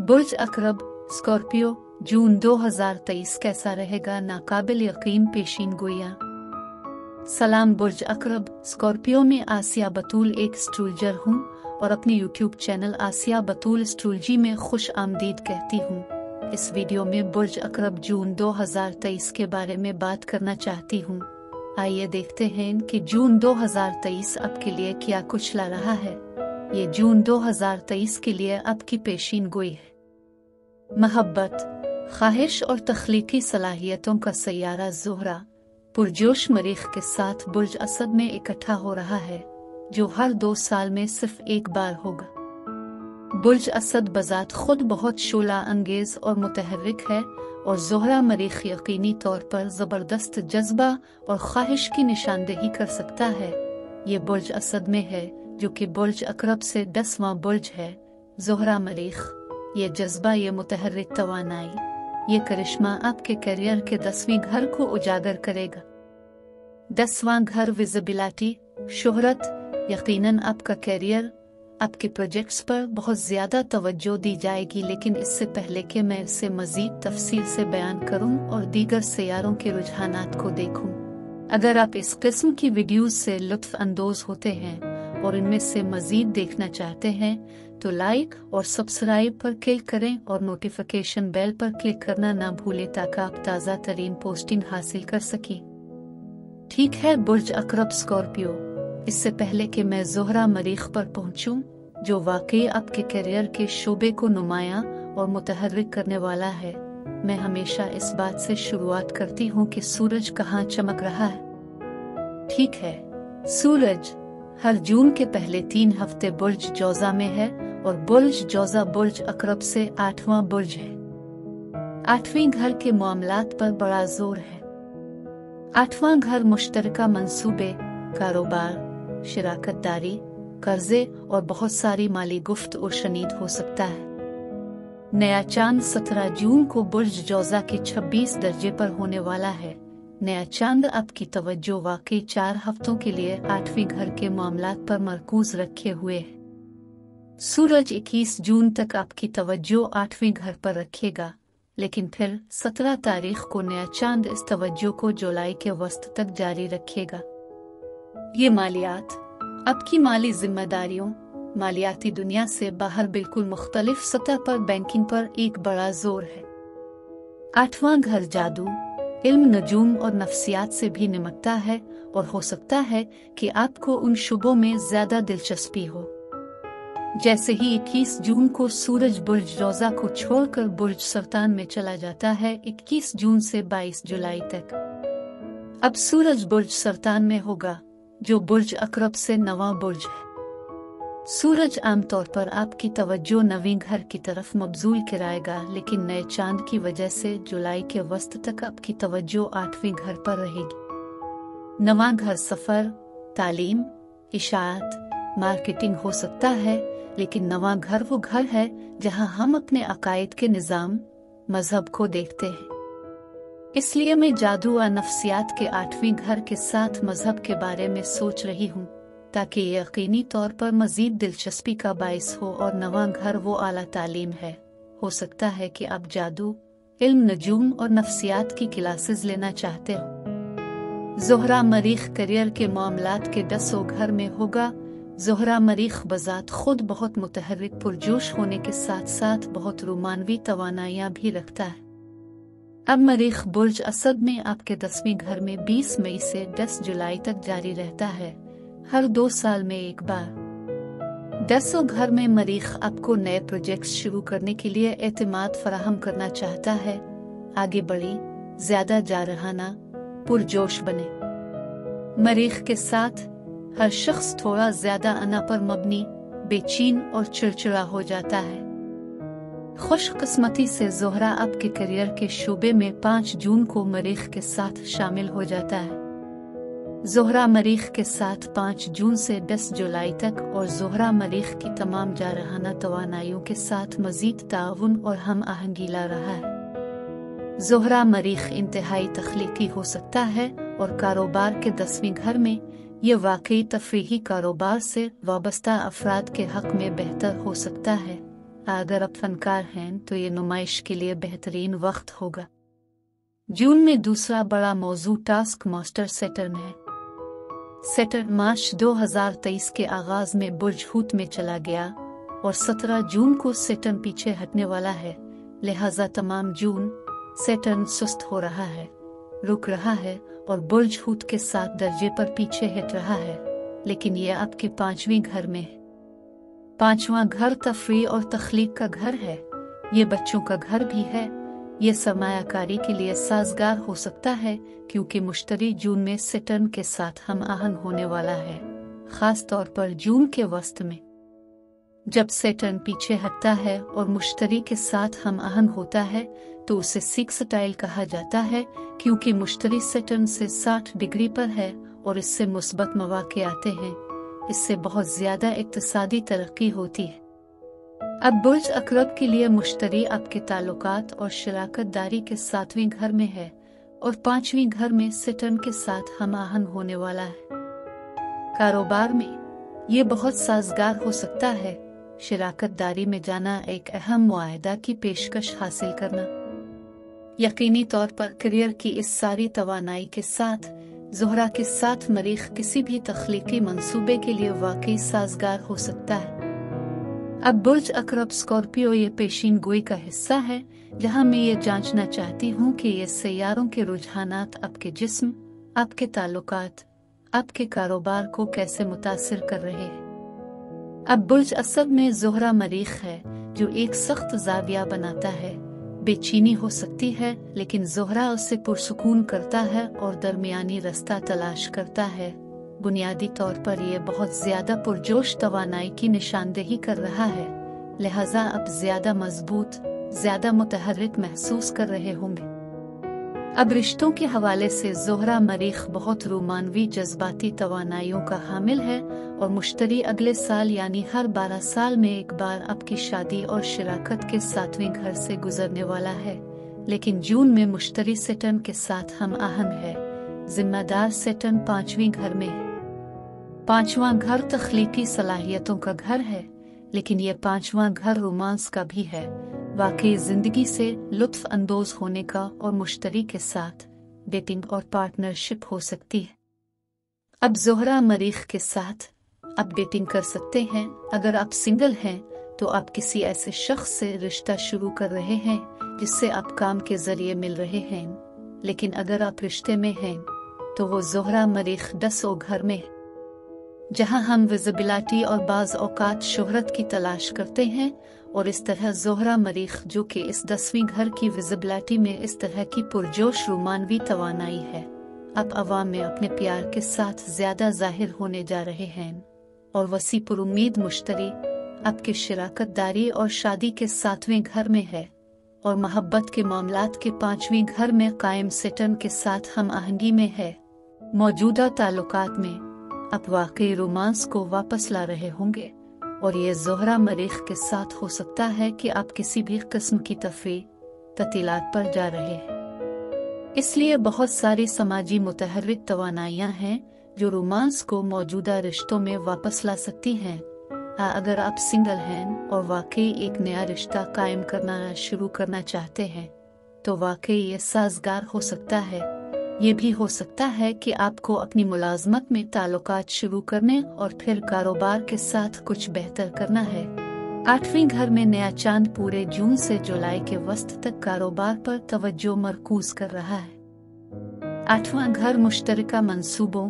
बुर्ज अकरब Scorpio जून 2023 कैसा रहेगा, नाकाबिल यकीन पेशीन गोइयां। सलाम बुर्ज अकरब स्कॉर्पियो में आसिया बतूल एक एस्ट्रोलॉजर हूँ और अपने यूट्यूब चैनल आसिया बतूल एस्ट्रोलॉजी में खुश आमदीद कहती हूँ। इस वीडियो में बुर्ज अकरब जून 2023 के बारे में बात करना चाहती हूँ। आइए देखते हैं कि जून 2023 आपके लिए क्या कुछ ला रहा है। ये जून 2023 के लिए आपकी पेशीन गोई है। मोहब्बत, ख्वाहिश और तख्लीकी सलाहियतों का सैयारा ज़ोहरा पुरजोश मरीख के साथ बुर्ज असद में इकट्ठा हो रहा है, जो हर 2 साल में सिर्फ एक बार होगा। बुर्ज असद बजात खुद बहुत शोला अंगेज और मुतहर्रिक है और ज़ोहरा मरीख यकीनी तौर पर ज़बरदस्त जज्बा और ख्वाहिश की निशानदेही कर सकता है। ये बुर्ज असद में है, जो कि बुर्ज अकरब से 10वां बुर्ज है। ज़ोहरा मरीख, ये जज्बा, ये मुतहर्रिक तवानाई, ये करिश्मा आपके करियर के 10वें घर को उजागर करेगा। 10वां घर विजिबिलिटी, शोहरत। यकीनन आपका करियर, आपके प्रोजेक्ट्स पर बहुत ज़्यादा तवज्जो दी जाएगी, लेकिन इससे पहले कि मैं इसे मज़ीद तफसील से बयान करूं और दीगर सैयारों के रुझानात को देखूं, अगर आप इस किस्म की वीडियोज़ से लुत्फ़ अंदोज़ होते हैं और इनमें से मज़ीद देखना चाहते हैं तो लाइक और सब्सक्राइब पर क्लिक करें और नोटिफिकेशन बेल पर क्लिक करना ना भूलें ताकि आप ताज़ा तरीन पोस्टिंग हासिल कर सकें। ठीक है बुर्ज अकरब स्कॉर्पियो, इससे पहले कि मैं ज़ोहरा मरीख पर पहुंचूं, जो वाकई आपके करियर के शोबे को नुमायां और मुतहर्रिक करने वाला है, मैं हमेशा इस बात से शुरुआत करती हूं कि सूरज कहाँ चमक रहा है। ठीक है, सूरज हर जून के पहले 3 हफ्ते बुर्ज जौज़ा में है और बुर्ज जौज़ा बुर्ज अकरब से 8वां बुर्ज है। 8वें घर के मामलात पर बड़ा जोर है। 8वां घर मुश्तरका मंसूबे, कारोबार, शिराकतदारी, कर्जे और बहुत सारी माली गुफ्त शनीद हो सकता है। नया चांद 17 जून को बुर्ज जौज़ा के 26 दर्जे पर होने वाला है। नया चांद आपकी तवज्जो वाकई 4 हफ्तों के लिए 8वें घर के मामलात पर मरकूज रखे हुए है। सूरज 21 जून तक आपकी तवज्जो 8वें घर पर रखेगा, लेकिन फिर 17 तारीख को नया चांद इस तवज्जो को जुलाई के वस्त तक जारी रखेगा। ये मालियात, आपकी माली जिम्मेदारियों, मालियाती दुनिया से बाहर बिल्कुल मुख्तलिफ सतह पर बैंकिंग पर एक बड़ा जोर है। 8वां घर जादू, इल्म, नजूम और नफ्सियात से भी निमटता है और हो सकता है कि आपको उन शुबों में ज्यादा दिलचस्पी हो। जैसे ही 21 जून को सूरज बुर्ज रौज़ा को छोड़कर बुर्ज सरतान में चला जाता है, 21 जून से 22 जुलाई तक अब सूरज बुर्ज सरतान में होगा, जो बुर्ज अकरब से 9वां बुर्ज है। सूरज आमतौर पर आपकी तवज्जो 9वें घर की तरफ मबजूल कराएगा, लेकिन नए चांद की वजह से जुलाई के वस्त तक आपकी तवज्जो 8वें घर पर रहेगी। 9वां घर सफ़र, तालीम, इशाअत, मार्केटिंग हो सकता है, लेकिन 9वां घर वो घर है जहां हम अपने अकायद के निज़ाम, मजहब को देखते हैं। इसलिए मैं जादू और नफ्सियात के 8वें घर के साथ मजहब के बारे में सोच रही हूँ, ताकि ये यकीनी तौर पर मजीद दिलचस्पी का बाइस हो। और 9वां घर वो आला तालीम है। हो सकता है कि आप जादू, इल्म, नजूम और नफ्सियात की क्लासेस लेना चाहते हो। ज़ोहरा मरीख करियर के मामलात के 10वें घर में होगा। ज़ोहरा मरीख बजात खुद बहुत मुतहर्रिक, पुरजोश होने के साथ साथ बहुत रोमानवी तवानाइयाँ भी रखता है। अब मरीख बुर्ज असद में आपके 10वें घर में 20 मई से 10 जुलाई तक जारी रहता है, हर 2 साल में एक बार। 10वें घर में मरीख आपको नए प्रोजेक्ट्स शुरू करने के लिए एतमाद फराहम करना चाहता है। आगे बढ़ी, ज्यादा जारहाना, पुरजोश बने। मरीख के साथ हर शख्स थोड़ा ज्यादा अना पर मबनी, बेचैन और चिड़चिड़ा हो जाता है। खुशकिस्मती से ज़ोहरा आपके करियर के शोबे में 5 जून को मरीख के साथ शामिल हो जाता है। ज़ोहरा मरीख के साथ 5 जून से 10 जुलाई तक और ज़ोहरा मरीख की तमाम जारहाना तवानाइयों के साथ मजीद ताउन और हम आहंगी ला रहा है। ज़ोहरा मरीख इंतहाई तख्लीकी हो सकता है और कारोबार के 10वें घर में ये वाकई तफरीही कारोबार से वाबस्ता अफराद के हक में बेहतर हो सकता है। अगर आप फनकार हैं तो ये नुमाइश के लिए बेहतरीन वक्त होगा। जून में दूसरा बड़ा मौजू टास्क मास्टर सैटर्न है। सैटर्न मार्च 2023 के आगाज में बुर्ज हूत में चला गया और 17 जून को सैटर्न पीछे हटने वाला है। लिहाजा तमाम जून सैटर्न सुस्त हो रहा है, रुक रहा है और बुर्ज हूत के 7 दर्जे पर पीछे हट रहा है। लेकिन ये आपके 5वें घर में है। 5वां घर तफरी और तख्लीक का घर है। ये बच्चों का घर भी है। ये सरमायाकारी के लिए साजगार हो सकता है क्योंकि मुश्तरी जून में सैटर्न के साथ हम आहंग होने वाला है, खास तौर पर जून के वस्त में। जब सैटर्न पीछे हटता है और मुश्तरी के साथ हम आहंग होता है तो उसे सेक्सटाइल कहा जाता है क्योंकि मुश्तरी सैटर्न से 60 डिग्री पर है और इससे मुस्बत मौके आते हैं। इससे बहुत ज्यादा इक्तिसादी तरक्की होती है। अब बुर्ज अकरब के लिए मुश्तरी आपके ताल्लुकात और शराकत दारी के 7वें घर में है और 5वें घर में सैटर्न के साथ हम आहंग होने वाला है। कारोबार में ये बहुत साजगार हो सकता है। शराकत दारी में जाना, एक अहम मुआहदा की पेशकश हासिल करना। यकीनी तौर पर करियर की इस सारी तवानाई के साथ ज़ोहरा के साथ मरीख किसी भी तख्लीकी मंसूबे के लिए वाकई साजगार हो सकता है। अब बुर्ज अकरब स्कॉर्पियो ये पेशीन गोई का हिस्सा है जहां मैं ये जांचना चाहती हूँ कि ये सैयारों के रुझानात आपके जिस्म, आपके ताल्लुकात, आपके कारोबार को कैसे मुतासिर कर रहे हैं। अब बुर्ज असद में ज़ोहरा मरीख है जो एक सख्त जाविया बनाता है। बेचैनी हो सकती है लेकिन ज़ोहरा उससे पुरसुकून करता है और दरमियानी रास्ता तलाश करता है। बुनियादी तौर पर यह बहुत ज्यादा पुरजोश तवानाई की निशानदेही कर रहा है, लिहाजा अब ज्यादा मजबूत, ज्यादा मुतहर्रिक महसूस कर रहे होंगे। अब रिश्तों के हवाले से ज़ोहरा मरीख बहुत रोमानवी जज्बाती तवानाइयों का हामिल है और मुश्तरी अगले साल यानी हर 12 साल में एक बार आपकी शादी और शराकत के 7वें घर से गुजरने वाला है। लेकिन जून में मुश्तरी सैटर्न के साथ हम आहंग है। जिम्मेदार सैटर्न 5वें घर में है। 5वां घर तख्लीकी सलाहियतों का घर है, लेकिन यह 5वां घर रोमांस का भी है, वाकई जिंदगी से लुत्फ अंदोज होने का और मुश्तरी के साथ डेटिंग और पार्टनरशिप हो सकती है। अब ज़ोहरा मरीख के साथ आप डेटिंग कर सकते हैं। अगर आप सिंगल हैं तो आप किसी ऐसे शख्स से रिश्ता शुरू कर रहे हैं जिससे आप काम के जरिए मिल रहे हैं। लेकिन अगर आप रिश्ते में हैं तो वो ज़ोहरा मरीख 10 घर में है, जहां हम विजिबिलिटी और बाज औकात शोहरत की तलाश करते हैं। और इस तरह ज़ोहरा मरीख जो कि इस 10वीं घर की विजिबिलिटी में इस तरह की पुरजोश रोमानवी तवानाई है, अब अवाम में अपने प्यार के साथ ज्यादा जाहिर होने जा रहे हैं। और वसी पुरुम्मीद मुश्तरी आपके शराकत दारी और शादी के 7वें घर में है और मोहब्बत के मामलात के 5वें घर में कायम सैटर्न के साथ हम आहंगी में है। मौजूदा ताल्लुकात में आप वाकई रोमांस को वापस ला रहे होंगे और ये ज़ोहरा मरीख के साथ हो सकता है कि आप किसी भी किस्म की तफरी ततीलात पर जा रहे हैं। इसलिए बहुत सारी समाजी मुतहर्रिक तवानाइयाँ हैं जो रोमांस को मौजूदा रिश्तों में वापस ला सकती हैं। अगर आप सिंगल हैं और वाकई एक नया रिश्ता कायम करना शुरू करना चाहते हैं तो वाकई ये साजगार हो सकता है। ये भी हो सकता है कि आपको अपनी मुलाजमत में ताल्लुकात शुरू करने और फिर कारोबार के साथ कुछ बेहतर करना है। 8वें घर में नया चांद पूरे जून से जुलाई के वस्त तक कारोबार पर तवज्जो मरकूज कर रहा है। 8वां घर मुश्तरका मंसूबों,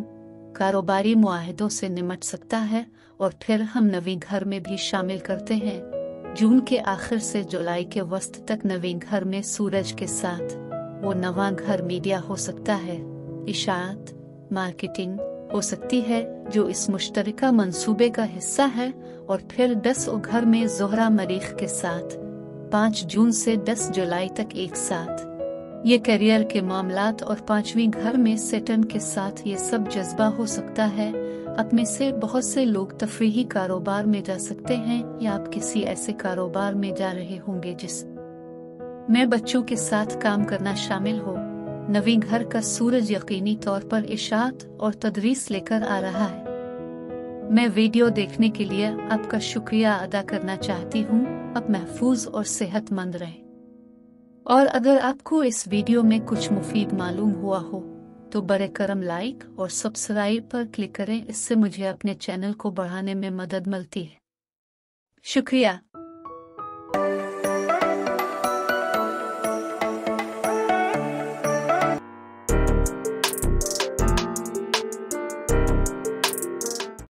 कारोबारी मुआहदों से निमट सकता है और फिर हम 9वें घर में भी शामिल करते हैं। जून के आखिर से जुलाई के वस्त तक 9वें घर में सूरज के साथ वो 9वां घर मीडिया हो सकता है, इशाअत, मार्केटिंग हो सकती है जो इस मुश्तरका मंसूबे का हिस्सा है। और फिर 10 घर में ज़ोहरा मरीख के साथ 5 जून से 10 जुलाई तक एक साथ ये करियर के मामलात और 5वें घर में सैटर्न के साथ ये सब जज्बा हो सकता है। आप में से बहुत से लोग तफरीही कारोबार में जा सकते हैं या आप किसी ऐसे कारोबार में जा रहे होंगे जिस में बच्चों के साथ काम करना शामिल हो। 9वें घर का सूरज यकीनी तौर पर इशाअत और तदरीस लेकर आ रहा है। मैं वीडियो देखने के लिए आपका शुक्रिया अदा करना चाहती हूँ। आप महफूज और सेहतमंद रहें। और अगर आपको इस वीडियो में कुछ मुफीद मालूम हुआ हो तो बरे करम लाइक और सब्सक्राइब पर क्लिक करें। इससे मुझे अपने चैनल को बढ़ाने में मदद मिलती है। शुक्रिया।